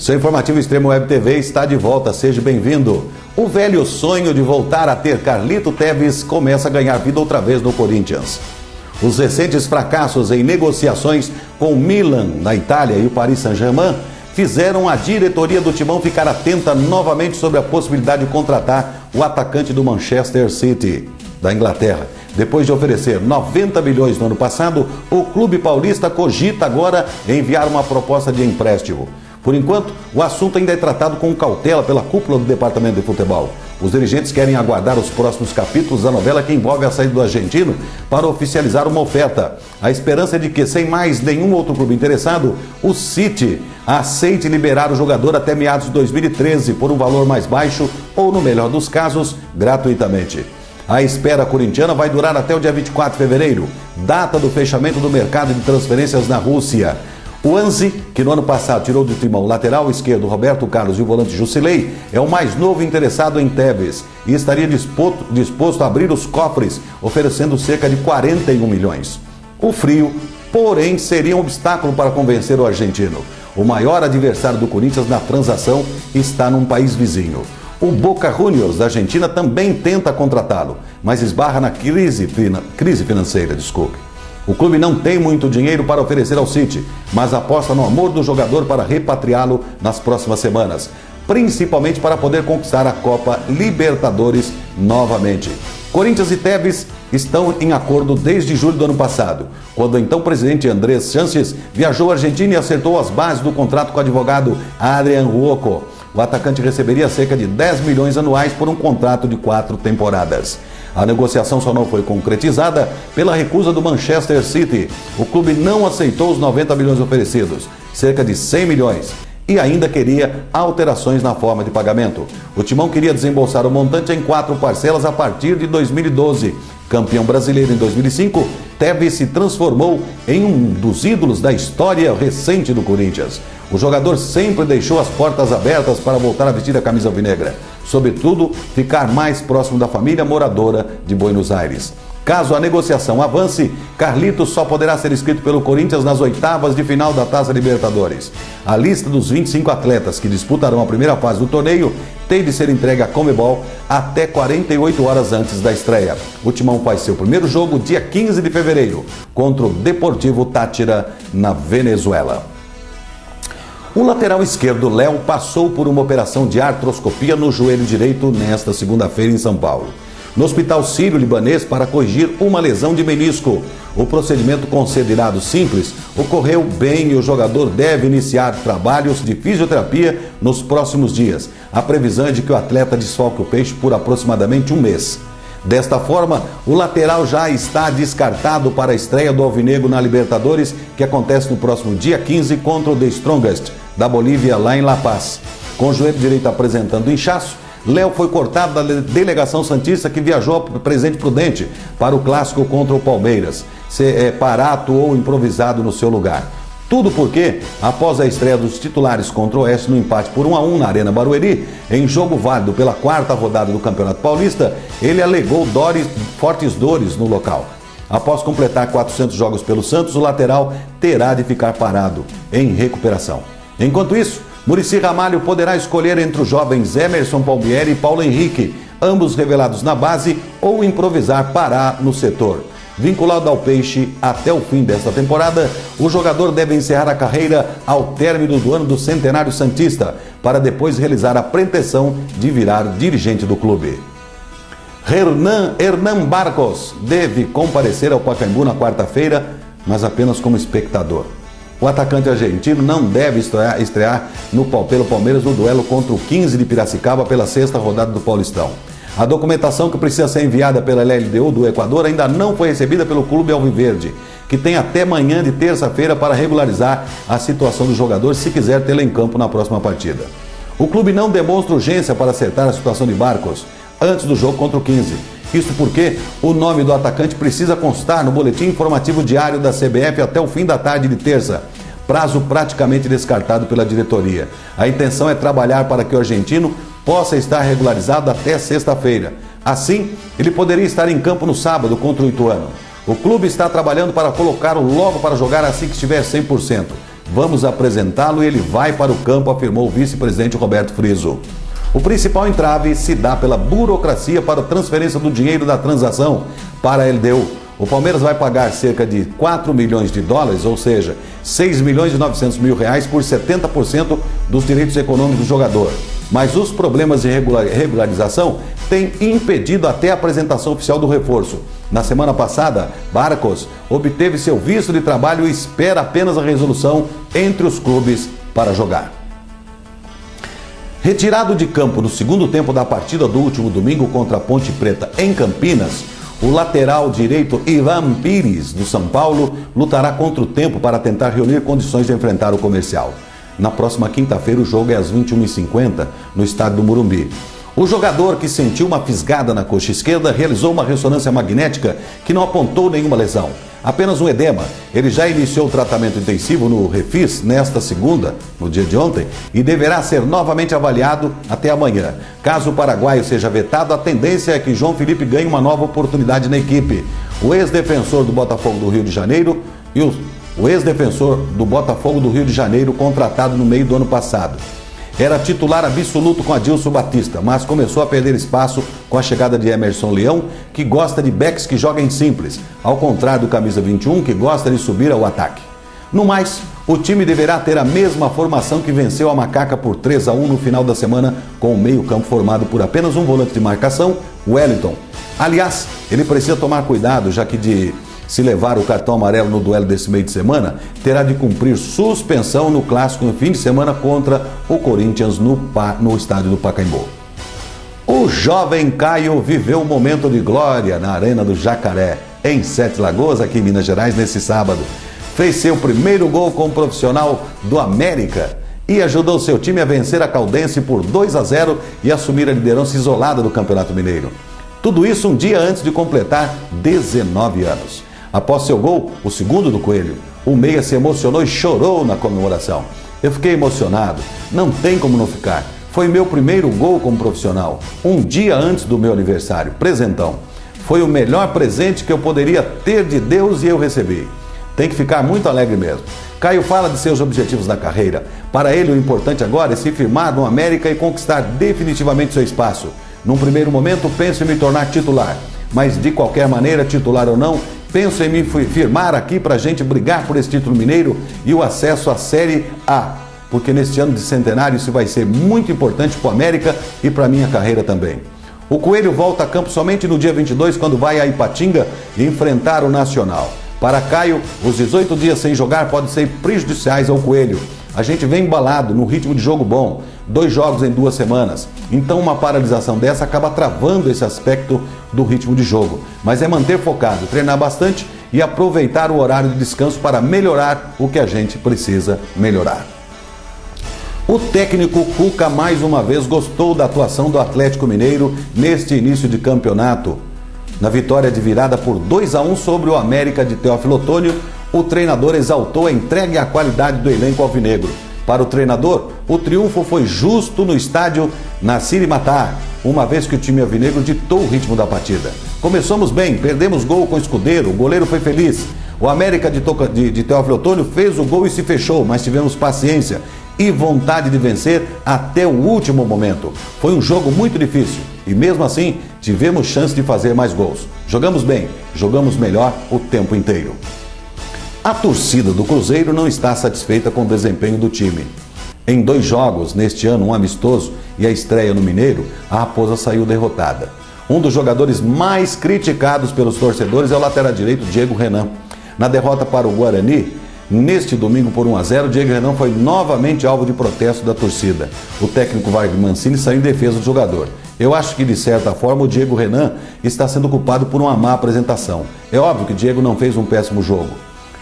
Seu informativo Extremo Web TV está de volta, seja bem-vindo. O velho sonho de voltar a ter Carlito Tevez começa a ganhar vida outra vez no Corinthians. Os recentes fracassos em negociações com o Milan, na Itália, e o Paris Saint-Germain fizeram a diretoria do Timão ficar atenta novamente sobre a possibilidade de contratar o atacante do Manchester City, da Inglaterra. Depois de oferecer 90 milhões no ano passado, o clube paulista cogita agora enviar uma proposta de empréstimo. Por enquanto, o assunto ainda é tratado com cautela pela cúpula do departamento de futebol. Os dirigentes querem aguardar os próximos capítulos da novela que envolve a saída do argentino para oficializar uma oferta. A esperança é de que, sem mais nenhum outro clube interessado, o City aceite liberar o jogador até meados de 2013 por um valor mais baixo ou, no melhor dos casos, gratuitamente. A espera corintiana vai durar até o dia 24 de fevereiro, data do fechamento do mercado de transferências na Rússia. O Anzi, que no ano passado tirou do Timão o lateral esquerdo Roberto Carlos e o volante Jusilei, é o mais novo interessado em Tevez e estaria disposto a abrir os cofres, oferecendo cerca de 41 milhões. O frio, porém, seria um obstáculo para convencer o argentino. O maior adversário do Corinthians na transação está num país vizinho. O Boca Juniors da Argentina também tenta contratá-lo, mas esbarra na crise financeira. O clube não tem muito dinheiro para oferecer ao City, mas aposta no amor do jogador para repatriá-lo nas próximas semanas, principalmente para poder conquistar a Copa Libertadores novamente. Corinthians e Tevez estão em acordo desde julho do ano passado, quando o então presidente Andrés Sanches viajou à Argentina e acertou as bases do contrato com o advogado Adrián Ruocco. O atacante receberia cerca de 10 milhões anuais por um contrato de 4 temporadas. A negociação só não foi concretizada pela recusa do Manchester City. O clube não aceitou os 90 milhões oferecidos, cerca de 100 milhões, e ainda queria alterações na forma de pagamento. O Timão queria desembolsar o montante em 4 parcelas a partir de 2012. Campeão brasileiro em 2005, Tevez se transformou em um dos ídolos da história recente do Corinthians. O jogador sempre deixou as portas abertas para voltar a vestir a camisa alvinegra, sobretudo ficar mais próximo da família moradora de Buenos Aires. Caso a negociação avance, Carlito só poderá ser inscrito pelo Corinthians nas oitavas de final da Taça Libertadores. A lista dos 25 atletas que disputarão a primeira fase do torneio tem de ser entregue à Conmebol até 48 horas antes da estreia. O Timão faz seu primeiro jogo dia 15 de fevereiro contra o Deportivo Táchira, na Venezuela. O lateral esquerdo Léo passou por uma operação de artroscopia no joelho direito nesta segunda-feira em São Paulo, no Hospital Sírio-Libanês, para corrigir uma lesão de menisco. O procedimento, considerado simples, ocorreu bem e o jogador deve iniciar trabalhos de fisioterapia nos próximos dias. A previsão é de que o atleta desfalque o peixe por aproximadamente um mês. Desta forma, o lateral já está descartado para a estreia do Alvinegro na Libertadores, que acontece no próximo dia 15 contra o The Strongest, da Bolívia, lá em La Paz. Com o joelho direito apresentando inchaço, Léo foi cortado da delegação santista, que viajou a Presidente Prudente para o clássico contra o Palmeiras. Pará atuou improvisado no seu lugar. Tudo porque, após a estreia dos titulares contra o Oeste no empate por 1-1 na Arena Barueri, em jogo válido pela 4ª rodada do Campeonato Paulista, ele alegou fortes dores no local. Após completar 400 jogos pelo Santos, o lateral terá de ficar parado, em recuperação. Enquanto isso, Muricy Ramalho poderá escolher entre os jovens Emerson Palmieri e Paulo Henrique, ambos revelados na base, ou improvisar Pará no setor. Vinculado ao Peixe até o fim desta temporada, o jogador deve encerrar a carreira ao término do ano do Centenário Santista, para depois realizar a pretensão de virar dirigente do clube. Hernan Barcos deve comparecer ao Pacaembu na quarta-feira, mas apenas como espectador. O atacante argentino não deve estrear pelo Palmeiras no duelo contra o 15 de Piracicaba pela 6ª rodada do Paulistão. A documentação que precisa ser enviada pela LDU do Equador ainda não foi recebida pelo clube alviverde, que tem até manhã de terça-feira para regularizar a situação do jogador se quiser tê-lo em campo na próxima partida. O clube não demonstra urgência para acertar a situação de Barcos antes do jogo contra o 15. Isso porque o nome do atacante precisa constar no boletim informativo diário da CBF até o fim da tarde de terça, prazo praticamente descartado pela diretoria. A intenção é trabalhar para que o argentino possa estar regularizado até sexta-feira. Assim, ele poderia estar em campo no sábado contra o Ituano. O clube está trabalhando para colocá-lo logo para jogar assim que estiver 100%. Vamos apresentá-lo e ele vai para o campo, afirmou o vice-presidente Roberto Friso. O principal entrave se dá pela burocracia para a transferência do dinheiro da transação para a LDU. O Palmeiras vai pagar cerca de 4 milhões de dólares, ou seja, 6 milhões e 900 mil reais por 70% dos direitos econômicos do jogador. Mas os problemas de regularização têm impedido até a apresentação oficial do reforço. Na semana passada, Barcos obteve seu visto de trabalho e espera apenas a resolução entre os clubes para jogar. Retirado de campo no segundo tempo da partida do último domingo contra a Ponte Preta em Campinas, o lateral direito Ivan Pires, do São Paulo, lutará contra o tempo para tentar reunir condições de enfrentar o Comercial. Na próxima quinta-feira o jogo é às 21h50 no estádio do Morumbi. O jogador, que sentiu uma fisgada na coxa esquerda, realizou uma ressonância magnética que não apontou nenhuma lesão, apenas um edema. Ele já iniciou o tratamento intensivo no Refis nesta segunda, no dia de ontem, e deverá ser novamente avaliado até amanhã. Caso o paraguaio seja vetado, a tendência é que João Felipe ganhe uma nova oportunidade na equipe. O ex-defensor do Botafogo do Rio de Janeiro contratado no meio do ano passado. Era titular absoluto com Adilson Batista, mas começou a perder espaço com a chegada de Emerson Leão, que gosta de backs que joguem simples, ao contrário do camisa 21, que gosta de subir ao ataque. No mais, o time deverá ter a mesma formação que venceu a Macaca por 3-1 no final da semana, com o meio-campo formado por apenas um volante de marcação, Wellington. Aliás, ele precisa tomar cuidado, já que se levar o cartão amarelo no duelo desse meio de semana, terá de cumprir suspensão no clássico no fim de semana contra o Corinthians no estádio do Pacaembu. O jovem Caio viveu um momento de glória na Arena do Jacaré, em Sete Lagoas, aqui em Minas Gerais, nesse sábado. Fez seu primeiro gol como profissional do América e ajudou seu time a vencer a Caldense por 2-0 e assumir a liderança isolada do Campeonato Mineiro. Tudo isso um dia antes de completar 19 anos. Após seu gol, o segundo do Coelho, o meia se emocionou e chorou na comemoração. Eu fiquei emocionado, não tem como não ficar. Foi meu primeiro gol como profissional, um dia antes do meu aniversário, presentão. Foi o melhor presente que eu poderia ter de Deus e eu recebi. Tem que ficar muito alegre mesmo. Caio fala de seus objetivos na carreira. Para ele, o importante agora é se firmar no América e conquistar definitivamente seu espaço. Num primeiro momento, penso em me tornar titular, mas de qualquer maneira, titular ou não, penso em me firmar aqui para a gente brigar por esse título mineiro e o acesso à Série A, porque neste ano de centenário isso vai ser muito importante para o América e para a minha carreira também. O Coelho volta a campo somente no dia 22, quando vai a Ipatinga enfrentar o Nacional. Para Caio, os 18 dias sem jogar podem ser prejudiciais ao Coelho. A gente vem embalado, no ritmo de jogo bom, 2 jogos em 2 semanas. Então uma paralisação dessa acaba travando esse aspecto do ritmo de jogo. Mas é manter focado, treinar bastante e aproveitar o horário de descanso para melhorar o que a gente precisa melhorar. O técnico Cuca mais uma vez gostou da atuação do Atlético Mineiro neste início de campeonato. Na vitória de virada por 2-1 sobre o América de Teófilo Otoni, o treinador exaltou a entrega e a qualidade do elenco alvinegro. Para o treinador, o triunfo foi justo no estádio Nassir Matar, uma vez que o time alvinegro ditou o ritmo da partida. Começamos bem, perdemos gol com o Escudeiro, o goleiro foi feliz. O América de Teófilo Otoni fez o gol e se fechou, mas tivemos paciência e vontade de vencer até o último momento. Foi um jogo muito difícil e mesmo assim tivemos chance de fazer mais gols. Jogamos bem, jogamos melhor o tempo inteiro. A torcida do Cruzeiro não está satisfeita com o desempenho do time. Em 2 jogos neste ano, um amistoso e a estreia no Mineiro, a Raposa saiu derrotada. Um dos jogadores mais criticados pelos torcedores é o lateral direito Diego Renan. Na derrota para o Guarani, neste domingo por 1-0, Diego Renan foi novamente alvo de protesto da torcida. O técnico Wagner Mancini saiu em defesa do jogador. Eu acho que, de certa forma, o Diego Renan está sendo culpado por uma má apresentação. É óbvio que Diego não fez um péssimo jogo.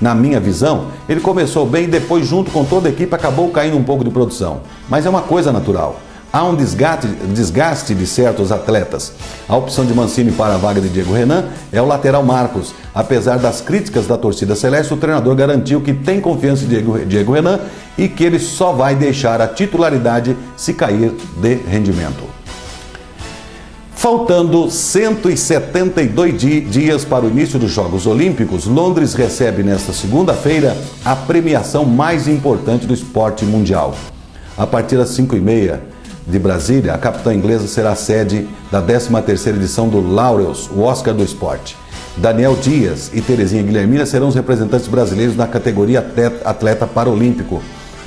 Na minha visão, ele começou bem e depois, junto com toda a equipe, acabou caindo um pouco de produção. Mas é uma coisa natural. Há um desgaste de certos atletas. A opção de Mancini para a vaga de Diego Renan é o lateral Marcos. Apesar das críticas da torcida celeste, o treinador garantiu que tem confiança em Diego Renan e que ele só vai deixar a titularidade se cair de rendimento. Faltando 172 dias para o início dos Jogos Olímpicos, Londres recebe nesta segunda-feira a premiação mais importante do esporte mundial. A partir das 5h30 de Brasília, a capital inglesa será a sede da 13ª edição do Laureus, o Oscar do esporte. Daniel Dias e Terezinha Guilhermina serão os representantes brasileiros na categoria atleta paralímpico.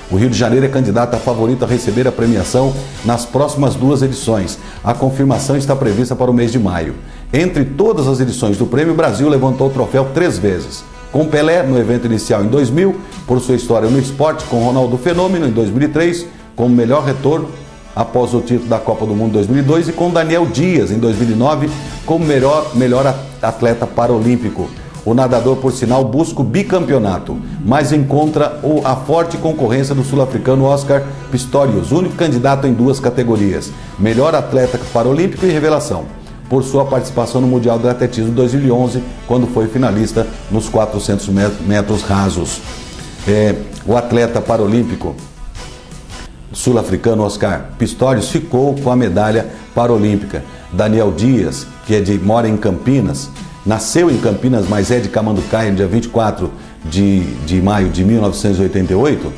O Rio de Janeiro é candidato a favorito a receber a premiação nas próximas 2 edições. A confirmação está prevista para o mês de maio. Entre todas as edições do prêmio, o Brasil levantou o troféu 3 vezes. Com Pelé no evento inicial em 2000, por sua história no esporte, com Ronaldo Fenômeno em 2003, como melhor retorno após o título da Copa do Mundo em 2002 e com Daniel Dias em 2009 como melhor atleta paralímpico. O nadador, por sinal, busca o bicampeonato, mas encontra a forte concorrência do sul-africano Oscar Pistorius, único candidato em 2 categorias, melhor atleta paralímpico e revelação, por sua participação no Mundial do Atletismo 2011, quando foi finalista nos 400 metros rasos. O atleta paralímpico sul-africano Oscar Pistorius ficou com a medalha paralímpica. Daniel Dias, que mora em Campinas, nasceu em Campinas, mas é de Camanducaia, no dia 24 de maio de 1988,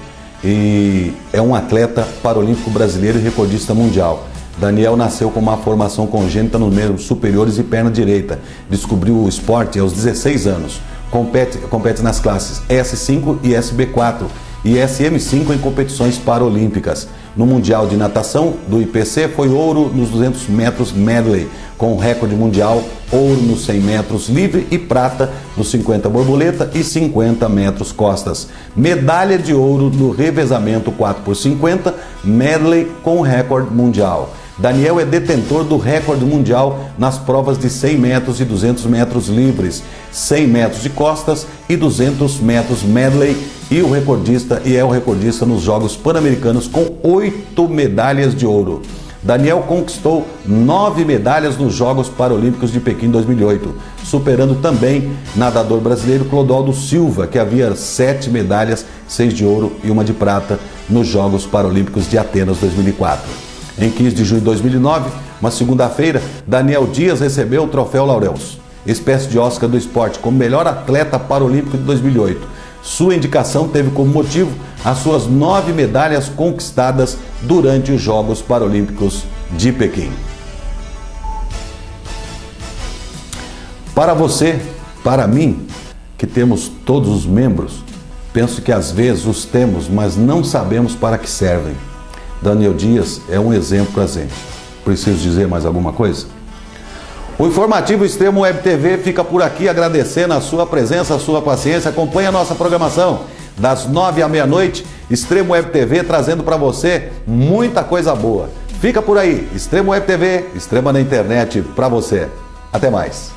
e é um atleta paralímpico brasileiro e recordista mundial. Daniel nasceu com uma formação congênita nos membros superiores e perna direita. Descobriu o esporte aos 16 anos. Compete nas classes S5 e SB4 e SM5 em competições paralímpicas. No Mundial de Natação do IPC foi ouro nos 200 metros medley, com recorde mundial, ouro nos 100 metros livre e prata nos 50 borboleta e 50 metros costas. Medalha de ouro no revezamento 4x50 medley com recorde mundial. Daniel é detentor do recorde mundial nas provas de 100 metros e 200 metros livres, 100 metros de costas e 200 metros medley e é o recordista nos Jogos Pan-Americanos com 8 medalhas de ouro. Daniel conquistou 9 medalhas nos Jogos Paralímpicos de Pequim 2008, superando também nadador brasileiro Clodoaldo Silva, que havia 7 medalhas, 6 de ouro e 1 de prata nos Jogos Paralímpicos de Atenas 2004. Em 15 de junho de 2009, uma segunda-feira, Daniel Dias recebeu o troféu Laureus, espécie de Oscar do esporte, como melhor atleta paralímpico de 2008. Sua indicação teve como motivo as suas 9 medalhas conquistadas durante os Jogos Paralímpicos de Pequim. Para você, para mim, que temos todos os membros, penso que às vezes os temos, mas não sabemos para que servem. Daniel Dias é um exemplo para a gente. Preciso dizer mais alguma coisa? O Informativo Extremo Web TV fica por aqui agradecendo a sua presença, a sua paciência. Acompanhe a nossa programação das 9 à meia-noite. Extremo Web TV trazendo para você muita coisa boa. Fica por aí. Extremo Web TV, extrema na internet para você. Até mais.